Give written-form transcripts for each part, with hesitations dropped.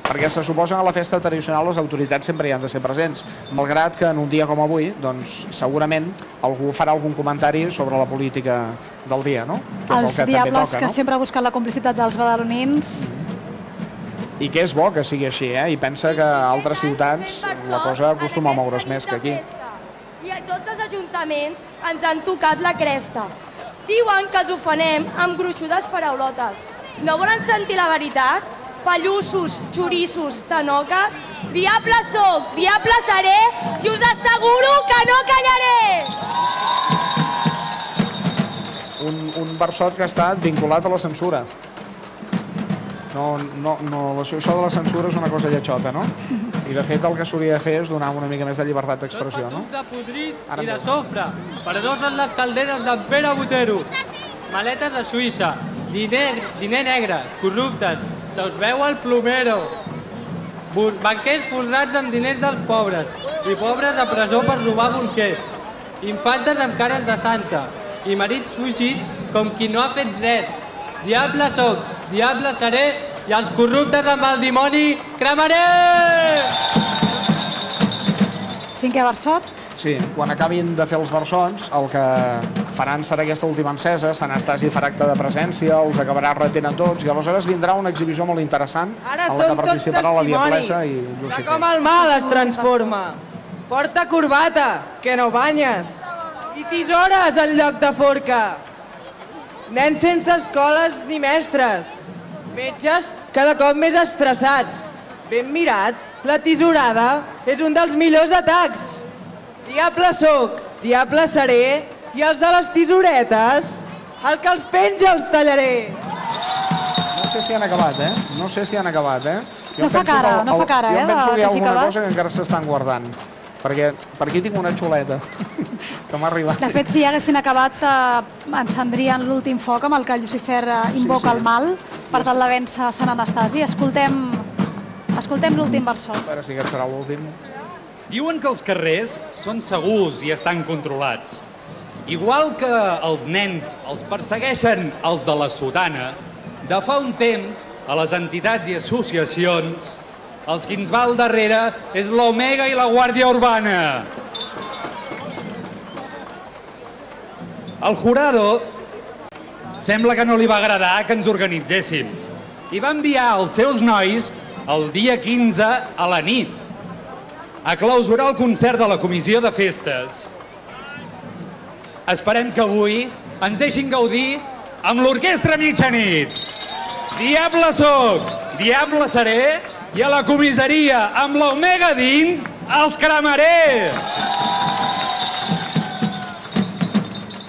perquè se suposa que a la festa tradicional les autoritats sempre hi han de ser presents, malgrat que en un dia com avui, doncs segurament algú farà algun comentari sobre la política del dia, no? Els Diables que sempre busquen la complicitat dels badalonins. I que és bo que sigui així, i pensa que a altres ciutats la cosa acostuma a moure's més que aquí. I a tots els ajuntaments ens han tocat la cresta. Diuen que els ofenem amb gruixudes paraulotes. No volen sentir la veritat? Pallussos, xorissos, tanoques? Diable soc, diable seré i us asseguro que no callaré! Un versot que ha estat vinculat a la censura. Això de la censura és una cosa lletjota, no? I de fet el que s'hauria de fer és donar una mica més de llibertat d'expressió, no? Dos patucs de podrit i de sofre, per dos en les calderes d'en Pere Botero. Maletes a Suïssa, diner negre, corruptes, se us veu el plomero. Banquers forrats amb diners dels pobres i pobres a presó per robar bolquers. Infantes amb cares de santa i marits fugits com qui no ha fet res. Diable soc, diable seré i els corruptes amb el dimoni cremaré! Cinquè versot? Sí, quan acabin de fer els versots, el que faran serà aquesta última encesa, Sant Estasi farà acte de presència, els acabarà retent a tots, i aleshores vindrà una exhibició molt interessant en la que participarà la Diablessa i Lucifer. De com el mal es transforma. Porta corbata, que no banyes, i tisores en lloc de forca. Nens sense escoles ni mestres. Metges cada cop més estressats. Ben mirat, la tisorada és un dels millors atacs. Diable soc, diable seré, i els de les tisoretes, el que els penja els tallaré. No sé si han acabat, No sé si han acabat, No fa cara, Jo em penso que hi ha alguna acabat. cosa que encara s'estan guardant. Perquè per aquí tinc una xuleta que m'ha arribat. De fet, si haguessin acabat, encendrien l'últim foc amb el que Lucifer invoca el mal, per tal de vèncer Sant Anastasi. Escoltem l'últim versot. A veure si aquest serà l'últim. Diuen que els carrers són segurs i estan controlats. Igual que els nens els persegueixen els de la sotana, de fa un temps a les entitats i associacions els qui ens va al darrere és l'Omega i la Guàrdia Urbana. Al jurado sembla que no li va agradar que ens organitzéssim i va enviar els seus nois el dia 15 a la nit a clausurar el concert de la Comissió de Festes. Esperem que avui ens deixin gaudir amb l'Orquestra Mitjanit. Diable soc, diable seré, i a la comissaria amb l'Omega dins els cremaré!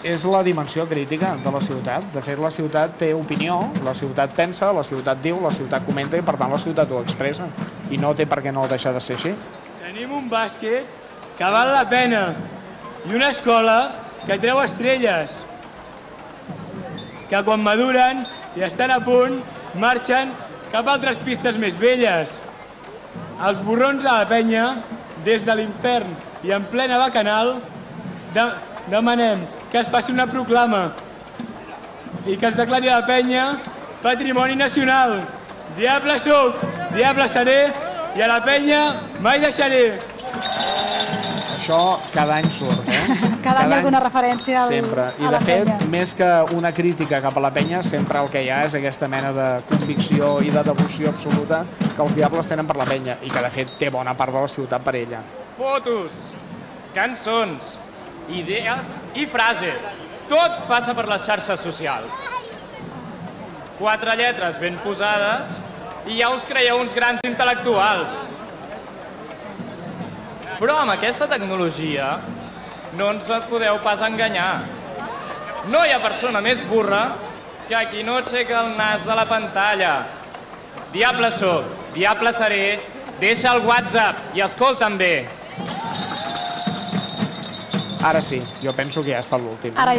És la dimensió crítica de la ciutat. De fet, la ciutat té opinió, la ciutat pensa, la ciutat diu, la ciutat comenta i, per tant, la ciutat ho expressa. I no té per què no deixar de ser així. Tenim un bàsquet que val la pena i una escola que treu estrelles, que quan maduren i estan a punt marxen cap a altres pistes més velles. Els borrons de la penya, des de l'infern i en plena bacanal, demanem que es faci una proclama i que es declari la penya patrimoni nacional. Diable soc, diable seré i a la penya mai deixaré. Això cada any surt, Cada any alguna referència a la penya. Sempre. I de fet, més que una crítica cap a la penya, sempre el que hi ha és aquesta mena de convicció i de devoció absoluta que els diables tenen per la penya i que de fet té bona part de la ciutat per ella. Fotos, cançons, idees i frases. Tot passa per les xarxes socials. 4 lletres ben posades i ja us creieu uns grans intel·lectuals. Però amb aquesta tecnologia no ens podeu pas enganyar. No hi ha persona més burra que qui no aixeca el nas de la pantalla. Diable soc, diable seré, deixa el WhatsApp i escolta'm bé. Ara sí, jo penso que ja ha estat l'últim.